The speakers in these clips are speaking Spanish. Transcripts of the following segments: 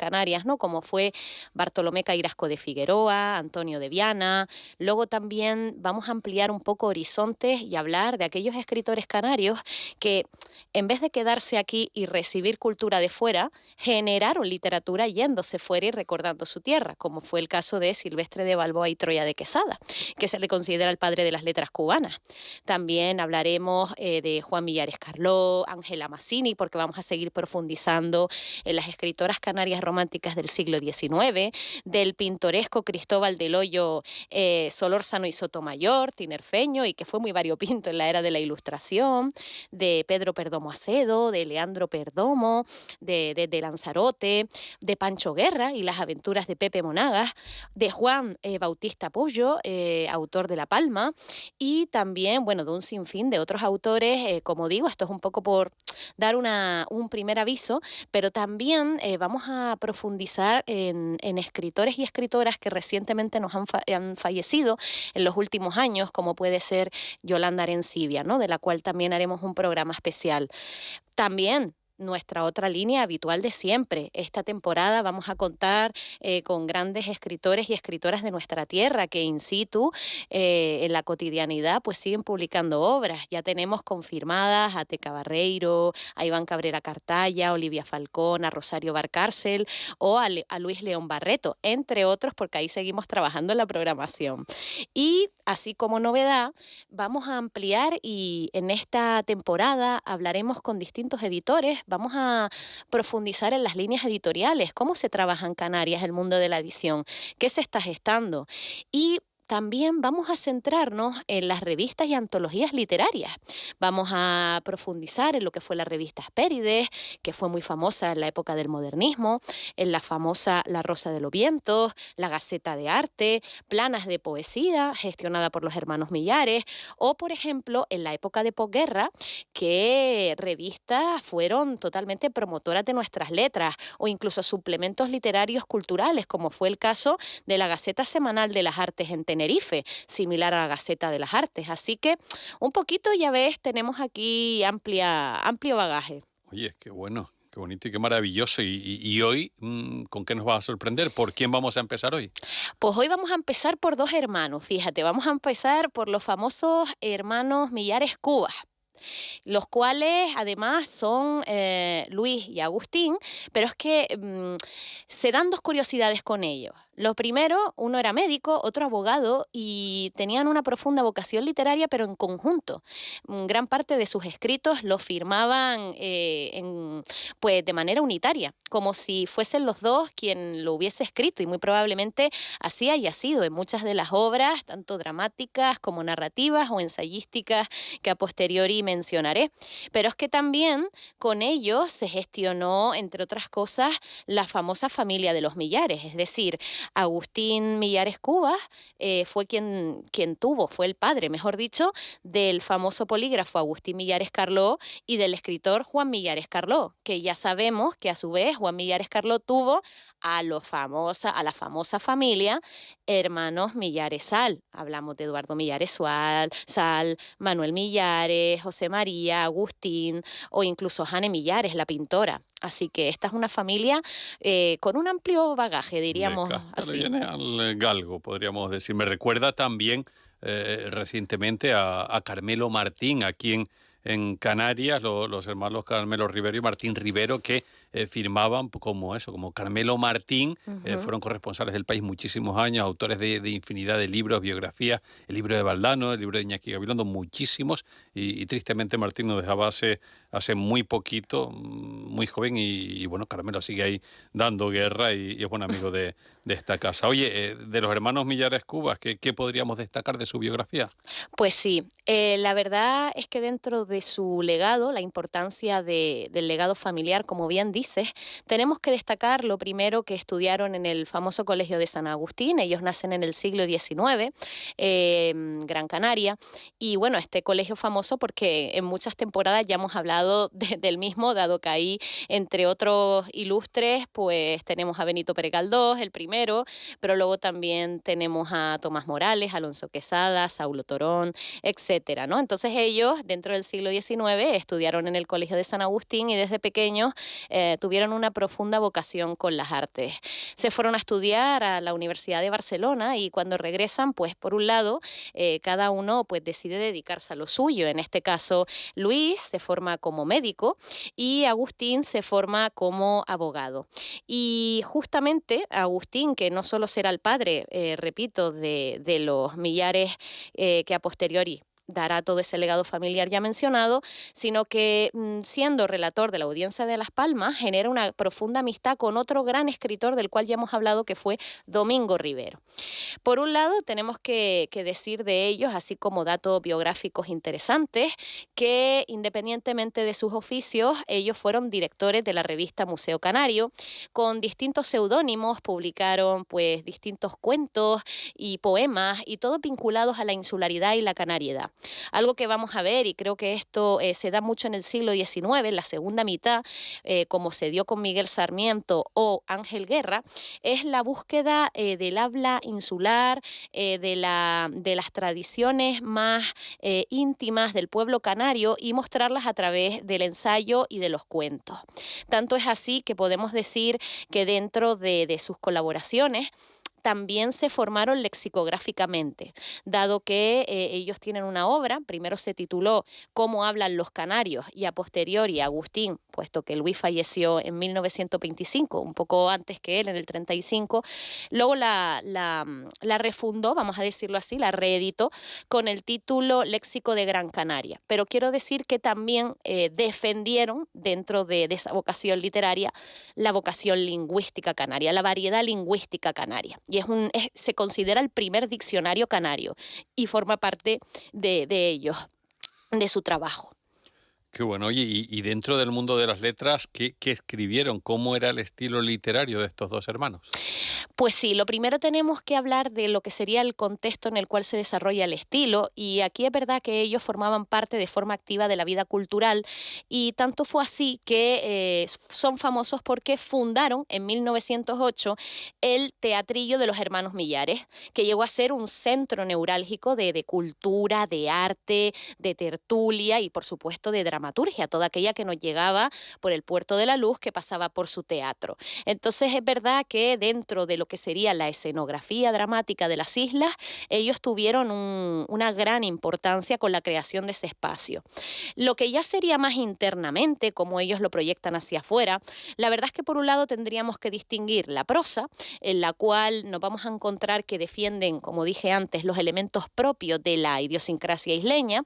canarias, ¿no? Como fue Bartolomé Cairasco de Figueroa, Antonio de Viana. Luego también vamos a ampliar un poco horizontes y hablar de aquellos escritores canarios que, en vez de quedarse aquí y recibir cultura de fuera, generaron literatura yéndose fuera y recordando su tierra, como fue el caso de Silvestre de Balboa y Troya de Quesada, que se le considera el padre de las letras cubanas. También hablaremos de Juan Millares Carló, Ángela Mazzini, porque vamos a seguir profundizando en las escritoras canarias románticas del siglo XIX, del pintoresco Cristóbal del Hoyo Solórzano y Sotomayor, tinerfeño, y que fue muy variopinto en la era de la Ilustración, de Pedro Perdomo Acedo, de Leandro Perdomo, de Lanzarote, de Pancho Guerra y las aventuras de Pepe Monagas, de Juan Bautista Pollo, autor de La Palma, y también, bueno, de un sinfín de otros autores, como digo, esto es un poco por dar un primer aviso, pero también vamos a profundizar en escritores y escritoras que recientemente han fallecido en los últimos años, como puede ser Yolanda Arencibia, ¿no? De la cual también haremos un programa especial. También nuestra otra línea habitual de siempre. Esta temporada vamos a contar con grandes escritores y escritoras de nuestra tierra que in situ, en la cotidianidad, pues siguen publicando obras. Ya tenemos confirmadas a Teca Barreiro, a Iván Cabrera Cartaya, a Olivia Falcón, a Rosario Barcárcel o a Luis León Barreto, entre otros, porque ahí seguimos trabajando en la programación. Y así como novedad, vamos a ampliar y en esta temporada hablaremos con distintos editores, vamos a profundizar en las líneas editoriales, cómo se trabaja en Canarias el mundo de la edición, qué se está gestando. Y también vamos a centrarnos en las revistas y antologías literarias. Vamos a profundizar en lo que fue la revista Hespérides, que fue muy famosa en la época del modernismo, en la famosa La Rosa de los Vientos, la Gaceta de Arte, Planas de Poesía, gestionada por los hermanos Millares, o, por ejemplo, en la época de posguerra, que revistas fueron totalmente promotoras de nuestras letras, o incluso suplementos literarios culturales, como fue el caso de la Gaceta Semanal de las Artes en Tenerife, similar a la Gaceta de las Artes. Así que un poquito, ya ves, tenemos aquí amplio bagaje. Oye, qué bueno, qué bonito y qué maravilloso. Y hoy, ¿con qué nos vas a sorprender? ¿Por quién vamos a empezar hoy? Pues hoy vamos a empezar por dos hermanos, fíjate, vamos a empezar por los famosos hermanos Millares Cubas, los cuales además son Luis y Agustín, pero es que se dan dos curiosidades con ellos. Lo primero, uno era médico, otro abogado, y tenían una profunda vocación literaria, pero en conjunto. Gran parte de sus escritos los firmaban pues, de manera unitaria, como si fuesen los dos quien lo hubiese escrito, y muy probablemente así haya sido en muchas de las obras, tanto dramáticas como narrativas o ensayísticas, que a posteriori mencionaré. Pero es que también con ellos se gestionó, entre otras cosas, la famosa familia de los Millares, es decir, Agustín Millares Cubas fue fue el padre, mejor dicho, del famoso polígrafo Agustín Millares Carló y del escritor Juan Millares Carló, que ya sabemos que a su vez Juan Millares Carló tuvo a la famosa familia hermanos Millares Sal. Hablamos de Eduardo Millares Sal, Manuel Millares, José María, Agustín o incluso Jane Millares, la pintora. Así que esta es una familia con un amplio bagaje, De diríamos casta le así. viene al galgo, podríamos decir. Me recuerda también recientemente a Carmelo Martín, aquí en Canarias, los hermanos Carmelo Rivero y Martín Rivero, que firmaban como eso, como Carmelo Martín, Ujú. fueron corresponsales del país muchísimos años, autores de infinidad de libros, biografías, el libro de Valdano, el libro de Iñaki Gabilondo, muchísimos, y tristemente Martín nos dejaba hace muy poquito, muy joven, y bueno, Carmelo sigue ahí dando guerra y es buen amigo de esta casa. Oye, de los hermanos Millares Cubas, ¿qué podríamos destacar de su biografía? Pues sí, la verdad es que dentro de su legado, la importancia del legado familiar, como bien dices, tenemos que destacar lo primero, que estudiaron en el famoso Colegio de San Agustín. Ellos nacen en el siglo XIX, Gran Canaria, y bueno, este colegio famoso porque en muchas temporadas ya hemos hablado legado del mismo, dado que ahí, entre otros ilustres, pues tenemos a Benito Pérez Galdós, el primero, pero luego también tenemos a Tomás Morales, Alonso Quesada, Saulo Torón, etcétera, ¿no? Entonces ellos, dentro del siglo XIX, estudiaron en el Colegio de San Agustín y desde pequeños tuvieron una profunda vocación con las artes. Se fueron a estudiar a la Universidad de Barcelona y cuando regresan, pues por un lado, cada uno pues decide dedicarse a lo suyo. En este caso, Luis se forma como médico y Agustín se forma como abogado. Y justamente Agustín, que no solo será el padre, repito, de los millares que a posteriori dará todo ese legado familiar ya mencionado, sino que siendo relator de la Audiencia de Las Palmas, genera una profunda amistad con otro gran escritor del cual ya hemos hablado, que fue Domingo Rivero. Por un lado, tenemos que decir de ellos, así como datos biográficos interesantes, que independientemente de sus oficios, ellos fueron directores de la revista Museo Canario, con distintos seudónimos, publicaron pues distintos cuentos y poemas, y todos vinculados a la insularidad y la canariedad. Algo que vamos a ver, y creo que esto se da mucho en el siglo XIX, en la segunda mitad, como se dio con Miguel Sarmiento o Ángel Guerra, es la búsqueda del habla insular, de las tradiciones más íntimas del pueblo canario y mostrarlas a través del ensayo y de los cuentos. Tanto es así que podemos decir que dentro de sus colaboraciones también se formaron lexicográficamente, dado que ellos tienen una obra, primero se tituló Cómo hablan los canarios y a posteriori Agustín, puesto que Luis falleció en 1925, un poco antes que él, en el 35, luego la refundó, vamos a decirlo así, la reeditó con el título Léxico de Gran Canaria. Pero quiero decir que también defendieron dentro de esa vocación literaria la vocación lingüística canaria, la variedad lingüística canaria. Y se considera el primer diccionario canario y forma parte de ellos, de su trabajo. Qué bueno. Oye, y dentro del mundo de las letras, ¿qué escribieron? ¿Cómo era el estilo literario de estos dos hermanos? Pues sí, lo primero tenemos que hablar de lo que sería el contexto en el cual se desarrolla el estilo, y aquí es verdad que ellos formaban parte de forma activa de la vida cultural, y tanto fue así que son famosos porque fundaron en 1908 el Teatrillo de los Hermanos Millares, que llegó a ser un centro neurálgico de cultura, de arte, de tertulia y por supuesto de dramaturgia, toda aquella que nos llegaba por el Puerto de la Luz, que pasaba por su teatro. Entonces es verdad que dentro de lo que sería la escenografía dramática de las islas, ellos tuvieron una gran importancia con la creación de ese espacio. Lo que ya sería más internamente, como ellos lo proyectan hacia afuera, la verdad es que por un lado tendríamos que distinguir la prosa, en la cual nos vamos a encontrar que defienden, como dije antes, los elementos propios de la idiosincrasia isleña,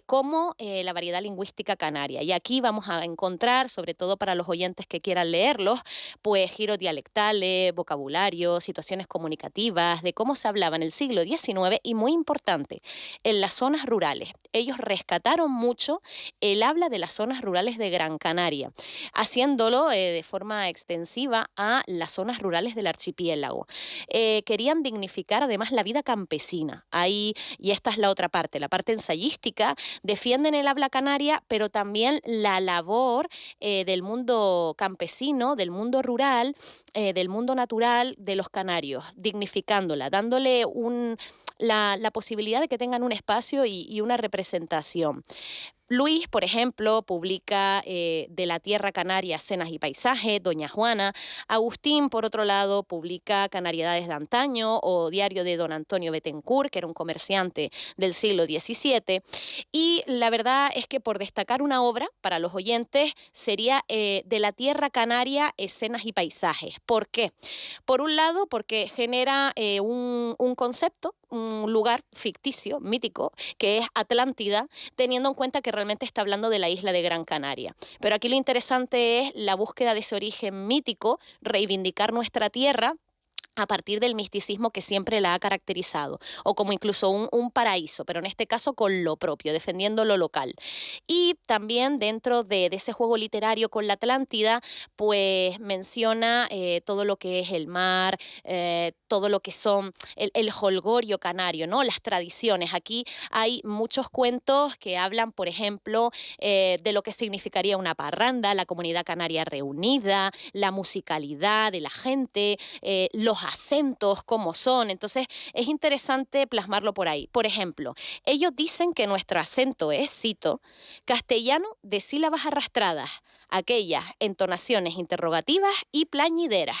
como la variedad lingüística canaria. Y aquí vamos a encontrar, sobre todo para los oyentes que quieran leerlos, pues giros dialectales, vocabulario, situaciones comunicativas, de cómo se hablaba en el siglo XIX y, muy importante, en las zonas rurales. Ellos rescataron mucho el habla de las zonas rurales de Gran Canaria, haciéndolo de forma extensiva a las zonas rurales del archipiélago. Querían dignificar además la vida campesina. Ahí, y esta es la otra parte, la parte ensayística, defienden el habla canaria, pero también la labor del mundo campesino, del mundo rural, del mundo natural de los canarios, dignificándola, dándole la posibilidad de que tengan un espacio y una representación. Luis, por ejemplo, publica De la Tierra Canaria, Escenas y Paisajes, Doña Juana. Agustín, por otro lado, publica Canariedades de Antaño o Diario de Don Antonio Bettencourt, que era un comerciante del siglo XVII. Y la verdad es que, por destacar una obra para los oyentes, sería De la Tierra Canaria, Escenas y Paisajes. ¿Por qué? Por un lado, porque genera un concepto, un lugar ficticio, mítico, que es Atlántida, teniendo en cuenta que realmente está hablando de la isla de Gran Canaria. Pero aquí lo interesante es la búsqueda de ese origen mítico, reivindicar nuestra tierra a partir del misticismo que siempre la ha caracterizado, o como incluso un paraíso, pero en este caso con lo propio, defendiendo lo local. Y también dentro de ese juego literario con la Atlántida, pues menciona todo lo que es el mar, todo lo que son el jolgorio canario, ¿no? Las tradiciones. Aquí hay muchos cuentos que hablan, por ejemplo, de lo que significaría una parranda, la comunidad canaria reunida, la musicalidad de la gente, los acentos, cómo son. Entonces, es interesante plasmarlo por ahí. Por ejemplo, ellos dicen que nuestro acento es, cito, castellano de sílabas arrastradas, aquellas entonaciones interrogativas y plañideras.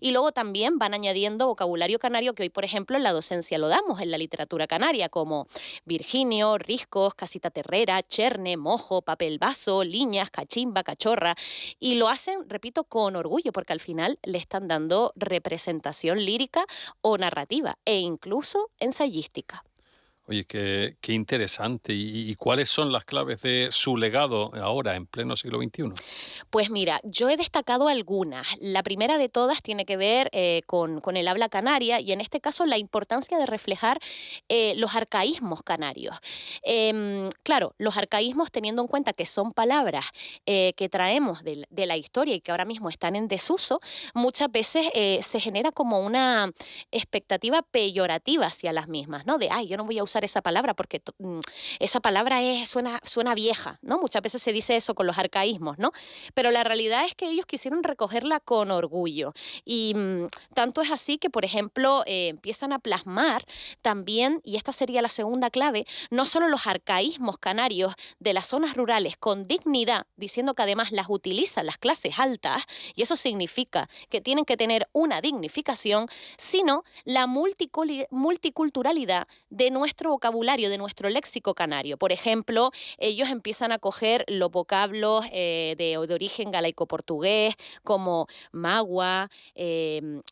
Y luego también van añadiendo vocabulario canario que hoy, por ejemplo, en la docencia lo damos en la literatura canaria, como Virginio, riscos, casita terrera, cherne, mojo, papel vaso, liñas, cachimba, cachorra. Y lo hacen, repito, con orgullo, porque al final le están dando representación lírica o narrativa e incluso ensayística. Oye, qué interesante. ¿Y cuáles son las claves de su legado ahora, en pleno siglo XXI? Pues mira, yo he destacado algunas. La primera de todas tiene que ver con el habla canaria y en este caso la importancia de reflejar los arcaísmos canarios. Claro, los arcaísmos teniendo en cuenta que son palabras que traemos de la historia y que ahora mismo están en desuso, muchas veces se genera como una expectativa peyorativa hacia las mismas, ¿no? De, ay, yo no voy a usar esa palabra porque esa palabra suena vieja, ¿no? Muchas veces se dice eso con los arcaísmos, ¿no? Pero la realidad es que ellos quisieron recogerla con orgullo. Y tanto es así que, por ejemplo, empiezan a plasmar también, y esta sería la segunda clave, no solo los arcaísmos canarios de las zonas rurales con dignidad, diciendo que además las utilizan las clases altas, y eso significa que tienen que tener una dignificación, sino la multiculturalidad de nuestro vocabulario, de nuestro léxico canario. Por ejemplo, ellos empiezan a coger los vocablos de origen galaico-portugués, como magua,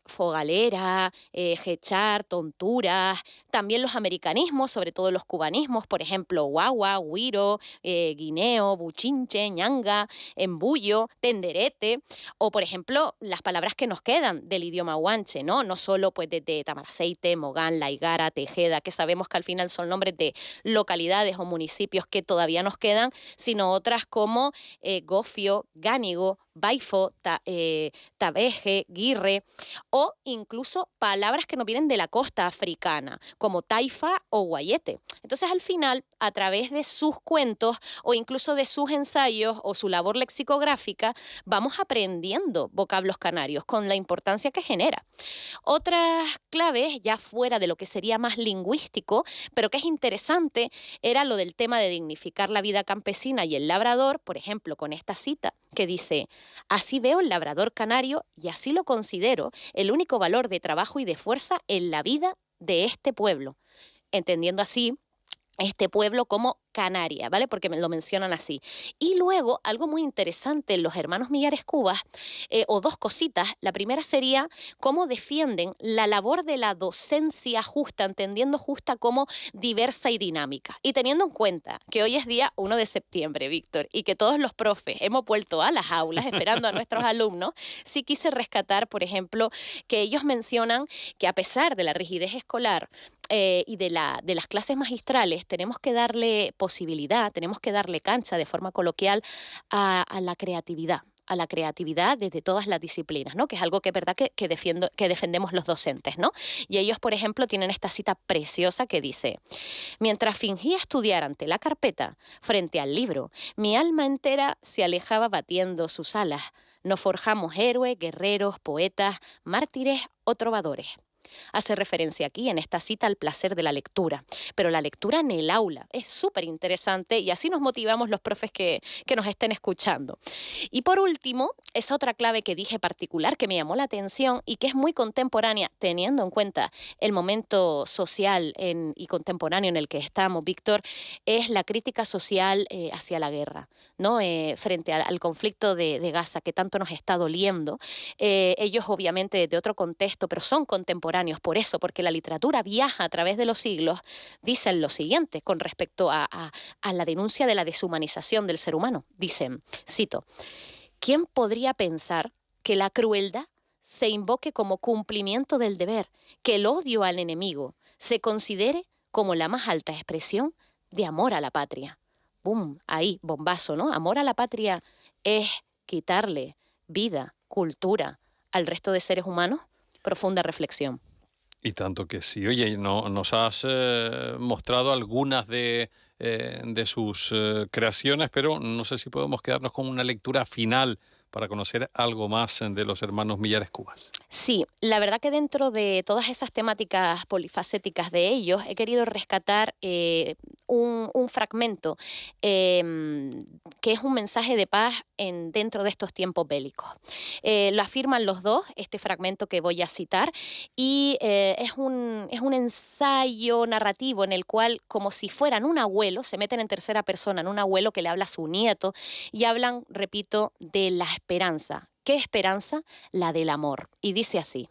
fogalera, jechar, tonturas, también los americanismos, sobre todo los cubanismos, por ejemplo, guagua, guiro, guineo, buchinche, ñanga, embullo, tenderete, o por ejemplo, las palabras que nos quedan del idioma guanche, ¿no? No solo pues desde Tamaraceite, Mogán, La Higuera, Tejeda, que sabemos que al final son nombres de localidades o municipios que todavía nos quedan, sino otras como gofio, gánigo, baifo, tabeje, guirre, o incluso palabras que nos vienen de la costa africana, como taifa o guayete. Entonces, al final, a través de sus cuentos o incluso de sus ensayos o su labor lexicográfica, vamos aprendiendo vocablos canarios con la importancia que genera. Otras claves, ya fuera de lo que sería más lingüístico, pero que es interesante, era lo del tema de dignificar la vida campesina y el labrador, por ejemplo, con esta cita que dice, así veo el labrador canario y así lo considero el único valor de trabajo y de fuerza en la vida de este pueblo. Entendiendo así este pueblo como Canaria, ¿vale? Porque me lo mencionan así. Y luego, algo muy interesante en los hermanos Millares Cubas, o dos cositas. La primera sería cómo defienden la labor de la docencia justa, entendiendo justa como diversa y dinámica. Y teniendo en cuenta que hoy es día 1 de septiembre, Víctor, y que todos los profes hemos vuelto a las aulas esperando a nuestros alumnos, sí quise rescatar, por ejemplo, que ellos mencionan que a pesar de la rigidez escolar, y de las clases magistrales, tenemos que darle posibilidad, tenemos que darle cancha de forma coloquial a la creatividad desde todas las disciplinas, ¿no? Que es algo que es verdad que defendemos los docentes, ¿no? Y ellos, por ejemplo, tienen esta cita preciosa que dice, mientras fingía estudiar ante la carpeta, frente al libro, mi alma entera se alejaba batiendo sus alas. Nos forjamos héroes, guerreros, poetas, mártires o trovadores. Hace referencia aquí en esta cita al placer de la lectura, pero la lectura en el aula es súper interesante y así nos motivamos los profes que nos estén escuchando. Y por último, esa otra clave que dije particular que me llamó la atención y que es muy contemporánea teniendo en cuenta el momento social y contemporáneo en el que estamos, Víctor, es la crítica social hacia la guerra, ¿no? Frente al conflicto de Gaza que tanto nos está doliendo. Ellos obviamente de otro contexto, pero son contemporáneos por eso, porque la literatura viaja a través de los siglos, dicen lo siguiente con respecto a la denuncia de la deshumanización del ser humano. Dicen, cito, ¿quién podría pensar que la crueldad se invoque como cumplimiento del deber, que el odio al enemigo se considere como la más alta expresión de amor a la patria. ¡Bum! Ahí, bombazo, ¿no? Amor a la patria es quitarle vida, cultura al resto de seres humanos. Profunda reflexión. Y tanto que sí. Oye, no, nos has mostrado algunas de sus creaciones, pero no sé si podemos quedarnos con una lectura final para conocer algo más de los hermanos Millares Cubas. Sí, la verdad que dentro de todas esas temáticas polifacéticas de ellos, he querido rescatar un fragmento que es un mensaje de paz dentro de estos tiempos bélicos. Lo afirman los dos, este fragmento que voy a citar, y es un ensayo narrativo en el cual, como si fueran un abuelo, se meten en tercera persona, en un abuelo que le habla a su nieto, y hablan, repito, de la esperanza. ¿Qué esperanza? La del amor. Y dice así: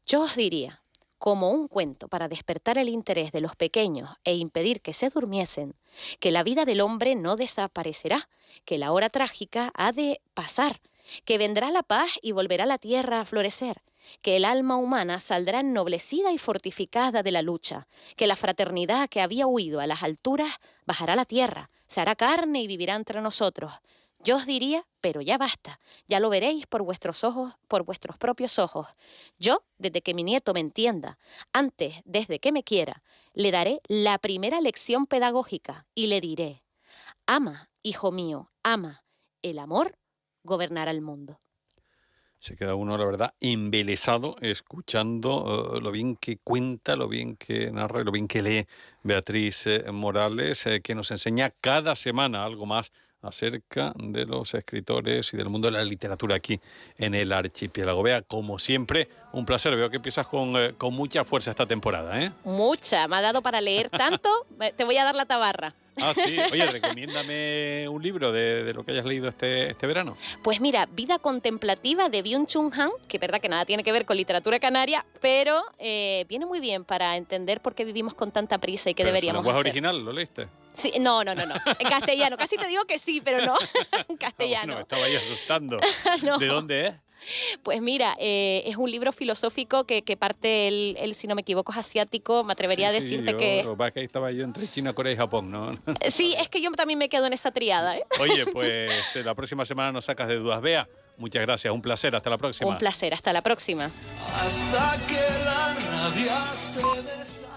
yo os diría, como un cuento para despertar el interés de los pequeños e impedir que se durmiesen, que la vida del hombre no desaparecerá, que la hora trágica ha de pasar, que vendrá la paz y volverá la tierra a florecer, que el alma humana saldrá ennoblecida y fortificada de la lucha, que la fraternidad que había huido a las alturas bajará a la tierra, se hará carne y vivirá entre nosotros. Yo os diría, pero ya basta, ya lo veréis por vuestros ojos, por vuestros propios ojos. Yo, desde que mi nieto me entienda, antes, desde que me quiera, le daré la primera lección pedagógica y le diré: ama, hijo mío, ama, el amor gobernará el mundo. Se queda uno, la verdad, embelesado escuchando lo bien que cuenta, lo bien que narra y lo bien que lee Beatriz Morales, que nos enseña cada semana algo más acerca de los escritores y del mundo de la literatura aquí en el archipiélago. Bea, como siempre, un placer. Veo que empiezas con mucha fuerza esta temporada, ¿eh? Mucha, me ha dado para leer tanto, te voy a dar la tabarra. Ah, sí. Oye, recomiéndame un libro de lo que hayas leído este verano. Pues mira, Vida contemplativa de Byung-Chul Han, que es verdad que nada tiene que ver con literatura canaria, pero viene muy bien para entender por qué vivimos con tanta prisa y qué Pero deberíamos ¿su lenguaje hacer. original lo leíste? Sí, no, en castellano. Casi te digo que sí, pero no, en castellano. Bueno, me estaba ahí asustando. No. ¿De dónde es? Pues mira, es un libro filosófico que parte, si no me equivoco, es asiático. Me atrevería a decirte Lo que... que pasa es que ahí estaba yo entre China, Corea y Japón, ¿no? Sí, es que yo también me quedo en esa triada, ¿eh? Oye, pues la próxima semana nos sacas de dudas. Bea, muchas gracias, un placer, hasta la próxima. Un placer, hasta la próxima. Hasta que la rabia se deshaga.